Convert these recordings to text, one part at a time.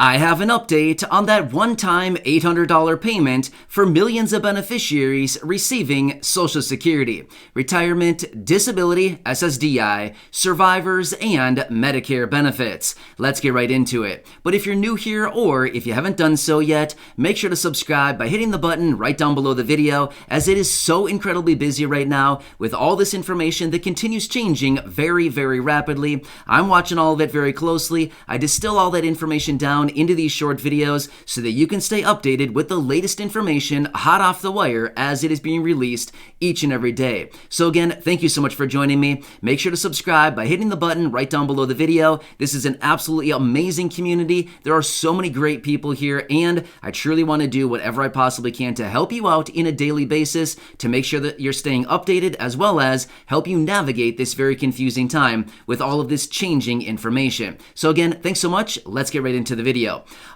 I have an update on that one-time $800 payment for millions of beneficiaries receiving Social Security, retirement, disability, SSDI, survivors, and Medicare benefits. Let's get right into it. But if you're new here or if you haven't done so yet, make sure to subscribe by hitting the button right down below the video, as it is so incredibly busy right now with all this information that continues changing very, very rapidly. I'm watching all of it very closely. I distill all that information down into these short videos so that you can stay updated with the latest information hot off the wire as it is being released each and every day. So again, thank you so much for joining me. Make sure to subscribe by hitting the button right down below the video. This is an absolutely amazing community. There are so many great people here, and I truly want to do whatever I possibly can to help you out in a daily basis to make sure that you're staying updated, as well as help you navigate this very confusing time with all of this changing information. So again, thanks so much. Let's get right into the video.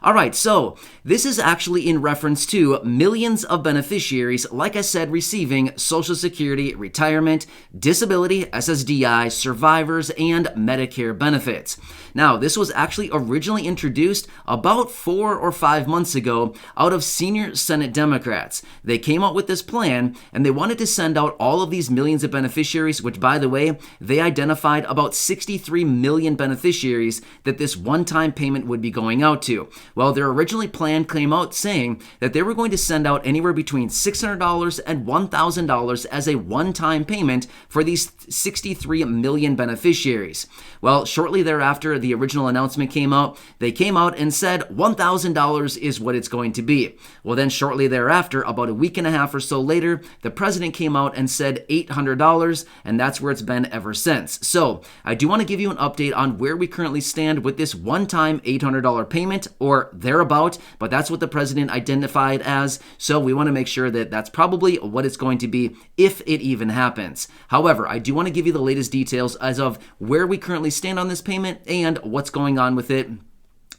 All right, so this is actually in reference to millions of beneficiaries, like I said, receiving Social Security, retirement, disability, SSDI, survivors, and Medicare benefits. Now, this was actually originally introduced about 4 or 5 months ago out of senior Senate Democrats. They came out with this plan, and they wanted to send out all of these millions of beneficiaries, which, by the way, they identified about 63 million beneficiaries that this one-time payment would be going out to. Well, their originally plan came out saying that they were going to send out anywhere between $600 and $1,000 as a one-time payment for these 63 million beneficiaries. Well, shortly thereafter, the original announcement came out. They came out and said $1,000 is what it's going to be. Well, then shortly thereafter, about a week and a half or so later, the president came out and said $800, and that's where it's been ever since. So I do want to give you an update on where we currently stand with this one-time $800 payment, or thereabout, but that's what the president identified as, so we want to make sure that that's probably what it's going to be if it even happens. However, I do want to give you the latest details as of where we currently stand on this payment and what's going on with it,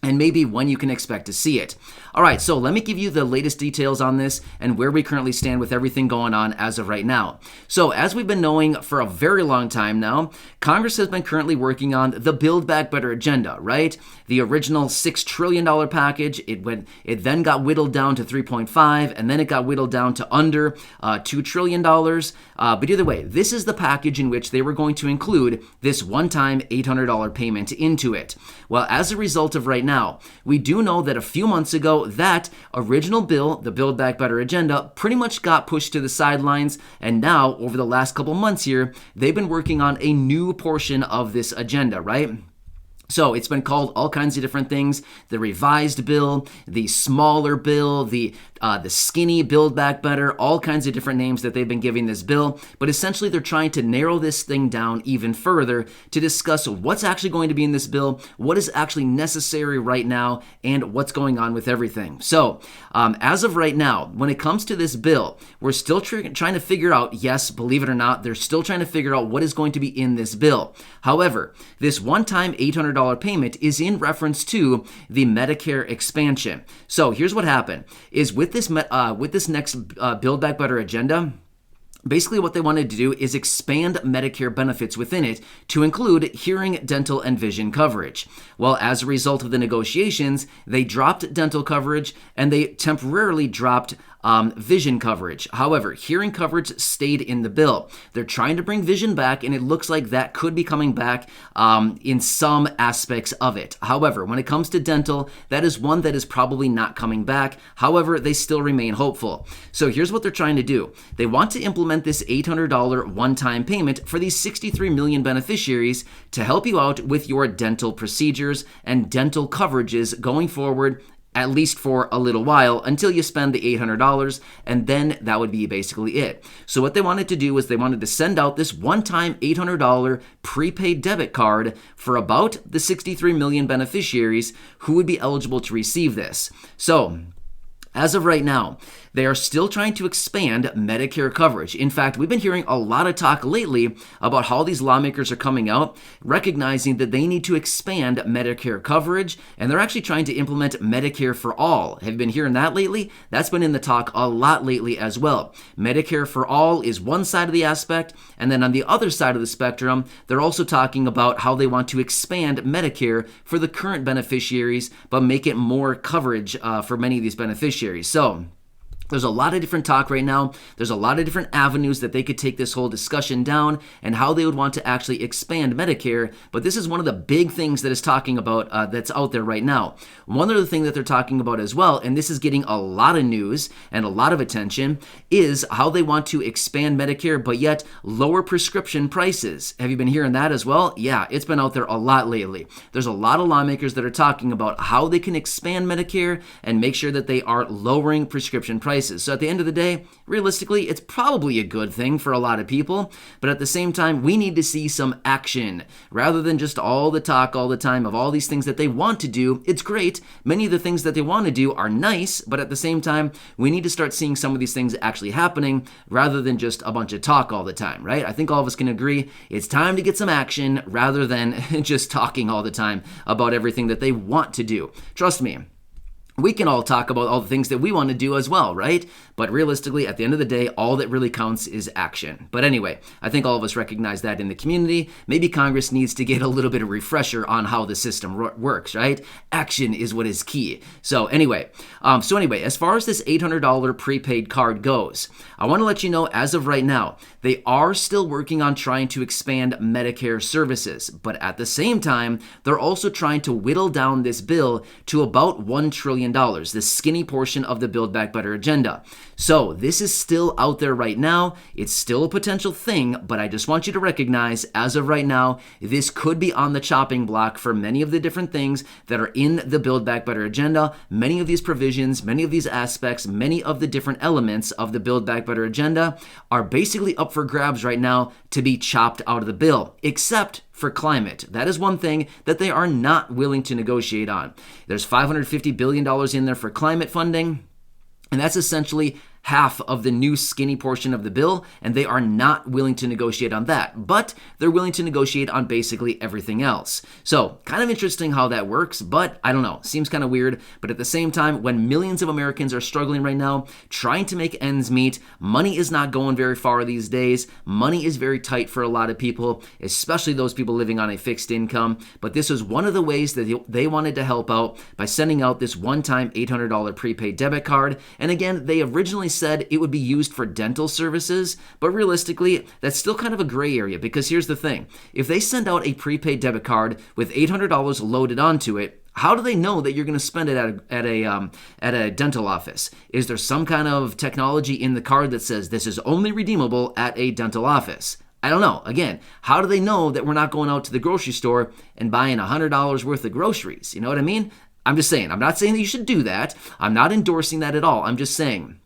and maybe when you can expect to see it. All right, so let me give you the latest details on this and where we currently stand with everything going on as of right now. So as we've been knowing for a very long time now, Congress has been currently working on the Build Back Better agenda, right? The original $6 trillion package, it then got whittled down to 3.5, and then it got whittled down to under $2 trillion. But either way, this is the package in which they were going to include this one-time $800 payment into it. Well, as a result of right now, we do know that a few months ago, that original bill, the Build Back Better agenda, pretty much got pushed to the sidelines, and now, over the last couple months here, they've been working on a new portion of this agenda, right? So it's been called all kinds of different things: the revised bill, the smaller bill, the skinny Build Back Better, all kinds of different names that they've been giving this bill. But essentially, they're trying to narrow this thing down even further to discuss what's actually going to be in this bill, what is actually necessary right now, and what's going on with everything. So as of right now, when it comes to this bill, we're still trying to figure out, yes, believe it or not, they're still trying to figure out what is going to be in this bill. However, this one-time $800 payment is in reference to the Medicare Expansion. So here's what happened: is with this next Build Back Better agenda, basically what they wanted to do is expand Medicare benefits within it to include hearing, dental, and vision coverage. Well, as a result of the negotiations, they dropped dental coverage and they temporarily dropped vision coverage. However, hearing coverage stayed in the bill. They're trying to bring vision back, and it looks like that could be coming back in some aspects of it. However, when it comes to dental, that is one that is probably not coming back. However, they still remain hopeful. So here's what they're trying to do. They want to implement this $800 one-time payment for these 63 million beneficiaries to help you out with your dental procedures and dental coverages going forward, at least for a little while, until you spend the $800, and then that would be basically it. So what they wanted to do was they wanted to send out this one-time $800 prepaid debit card for about the 63 million beneficiaries who would be eligible to receive this. So as of right now, They are still trying to expand Medicare coverage. In fact, we've been hearing a lot of talk lately about how these lawmakers are coming out, recognizing that they need to expand Medicare coverage, and they're actually trying to implement Medicare for all. Have you been hearing that lately? That's been in the talk a lot lately as well. Medicare for all is one side of the aspect, and then on the other side of the spectrum, they're also talking about how they want to expand Medicare for the current beneficiaries, but make it more coverage for many of these beneficiaries. So there's a lot of different talk right now. There's a lot of different avenues that they could take this whole discussion down and how they would want to actually expand Medicare. But this is one of the big things that is talking about that's out there right now. One other thing that they're talking about as well, and this is getting a lot of news and a lot of attention, is how they want to expand Medicare but yet lower prescription prices. Have you been hearing that as well? Yeah, it's been out there a lot lately. There's a lot of lawmakers that are talking about how they can expand Medicare and make sure that they are lowering prescription prices. So at the end of the day, realistically, it's probably a good thing for a lot of people, but at the same time, we need to see some action. Rather than just all the talk all the time of all these things that they want to do, it's great. Many of the things that they want to do are nice, but at the same time, we need to start seeing some of these things actually happening rather than just a bunch of talk all the time, right? I think all of us can agree it's time to get some action rather than just talking all the time about everything that they want to do. Trust me. We can all talk about all the things that we want to do as well, right? But realistically, at the end of the day, all that really counts is action. But anyway, I think all of us recognize that in the community. Maybe Congress needs to get a little bit of refresher on how the system works, right? Action is what is key. So anyway, as far as this $800 prepaid card goes, I want to let you know, as of right now, they are still working on trying to expand Medicare services. But at the same time, they're also trying to whittle down this bill to about $1 trillion. The skinny portion of the Build Back Better agenda. So this is still out there right now. It's still a potential thing, but I just want you to recognize, as of right now, this could be on the chopping block for many of the different things that are in the Build Back Better agenda. Many of these provisions, many of these aspects, many of the different elements of the Build Back Better agenda are basically up for grabs right now to be chopped out of the bill, except for climate. That is one thing that they are not willing to negotiate on. There's $550 billion in there for climate funding, and that's essentially half of the new skinny portion of the bill, and they are not willing to negotiate on that, but they're willing to negotiate on basically everything else. So kind of interesting how that works, but I don't know, seems kind of weird. But at the same time, when millions of Americans are struggling right now, trying to make ends meet, money is not going very far these days. Money is very tight for a lot of people, especially those people living on a fixed income. But this was one of the ways that they wanted to help out by sending out this one-time $800 prepaid debit card. And again, they originally said it would be used for dental services, but realistically, that's still kind of a gray area, because here's the thing. If they send out a prepaid debit card with $800 loaded onto it, how do they know that you're going to spend it at a dental office? Is there some kind of technology in the card that says this is only redeemable at a dental office? I don't know. Again, how do they know that we're not going out to the grocery store and buying $100 worth of groceries? You know what I mean? I'm just saying. I'm not saying that you should do that. I'm not endorsing that at all. I'm just saying,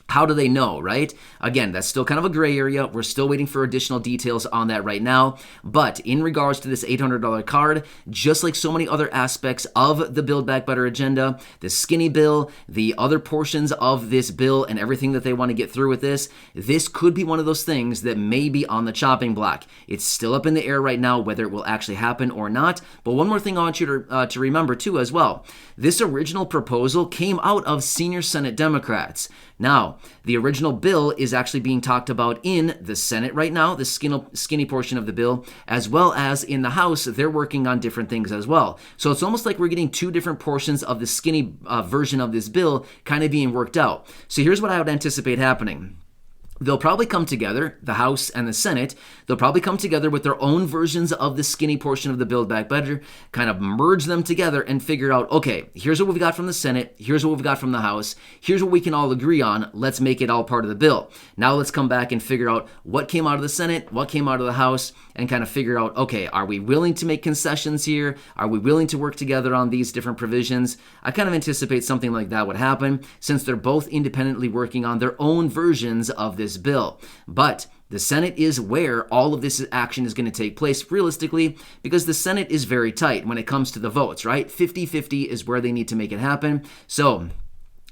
how do they know, right? Again, that's still kind of a gray area. We're still waiting for additional details on that right now. But in regards to this $800 card, just like so many other aspects of the Build Back Better agenda, the skinny bill, the other portions of this bill, and everything that they want to get through with this could be one of those things that may be on the chopping block. It's still up in the air right now whether it will actually happen or not. But one more thing I want you to remember too as well. This original proposal came out of senior Senate Democrats. Now, the original bill is actually being talked about in the Senate right now, the skinny portion of the bill, as well as in the House. They're working on different things as well. So it's almost like we're getting two different portions of the skinny version of this bill kind of being worked out. So here's what I would anticipate happening. They'll probably come together, the House and the Senate, they'll probably come together with their own versions of the skinny portion of the Build Back Better, kind of merge them together and figure out, okay, here's what we've got from the Senate, here's what we've got from the House, here's what we can all agree on, let's make it all part of the bill. Now let's come back and figure out what came out of the Senate, what came out of the House, and kind of figure out, okay, are we willing to make concessions here? Are we willing to work together on these different provisions? I kind of anticipate something like that would happen, since they're both independently working on their own versions of this bill. But the Senate is where all of this action is going to take place realistically, because the Senate is very tight when it comes to the votes, right? 50-50 is where they need to make it happen. So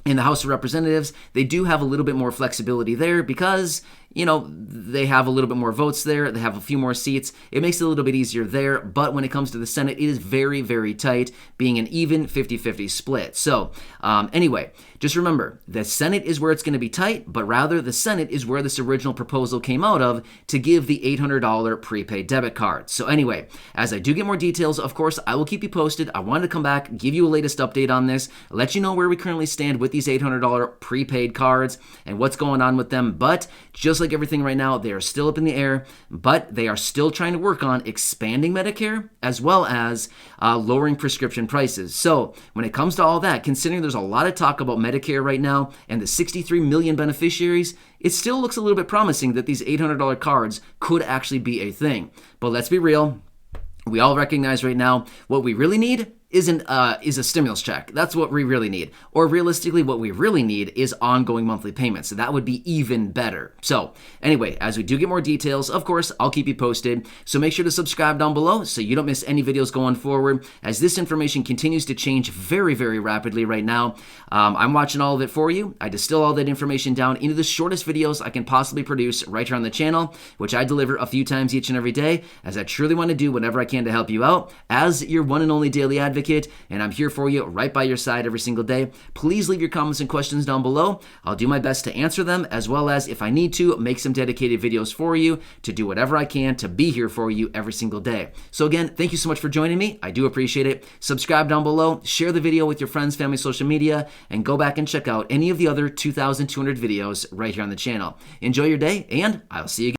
In the House of Representatives, they do have a little bit more flexibility there because, they have a little bit more votes there. They have a few more seats. It makes it a little bit easier there. But when it comes to the Senate, it is very, very tight, being an even 50-50 split. So anyway, just remember, the Senate is where it's going to be tight, but rather the Senate is where this original proposal came out of to give the $800 prepaid debit card. So anyway, as I do get more details, of course, I will keep you posted. I wanted to come back, give you a latest update on this, let you know where we currently stand with these $800 prepaid cards and what's going on with them. But just like everything right now, they are still up in the air, but they are still trying to work on expanding Medicare as well as lowering prescription prices. So when it comes to all that, considering there's a lot of talk about Medicare right now and the 63 million beneficiaries, it still looks a little bit promising that these $800 cards could actually be a thing. But let's be real. We all recognize right now what we really need is a stimulus check. That's what we really need. Or realistically, what we really need is ongoing monthly payments. So that would be even better. So anyway, as we do get more details, of course, I'll keep you posted. So make sure to subscribe down below so you don't miss any videos going forward, as this information continues to change very, very rapidly right now. I'm watching all of it for you. I distill all that information down into the shortest videos I can possibly produce right here on the channel, which I deliver a few times each and every day, as I truly want to do whatever I can to help you out as your one and only daily advocate. And I'm here for you right by your side every single day. Please leave your comments and questions down below. I'll do my best to answer them, as well as, if I need to, make some dedicated videos for you to do whatever I can to be here for you every single day. So again, thank you so much for joining me. I do appreciate it. Subscribe down below, share the video with your friends, family, social media, and go back and check out any of the other 2,200 videos right here on the channel. Enjoy your day, and I'll see you again.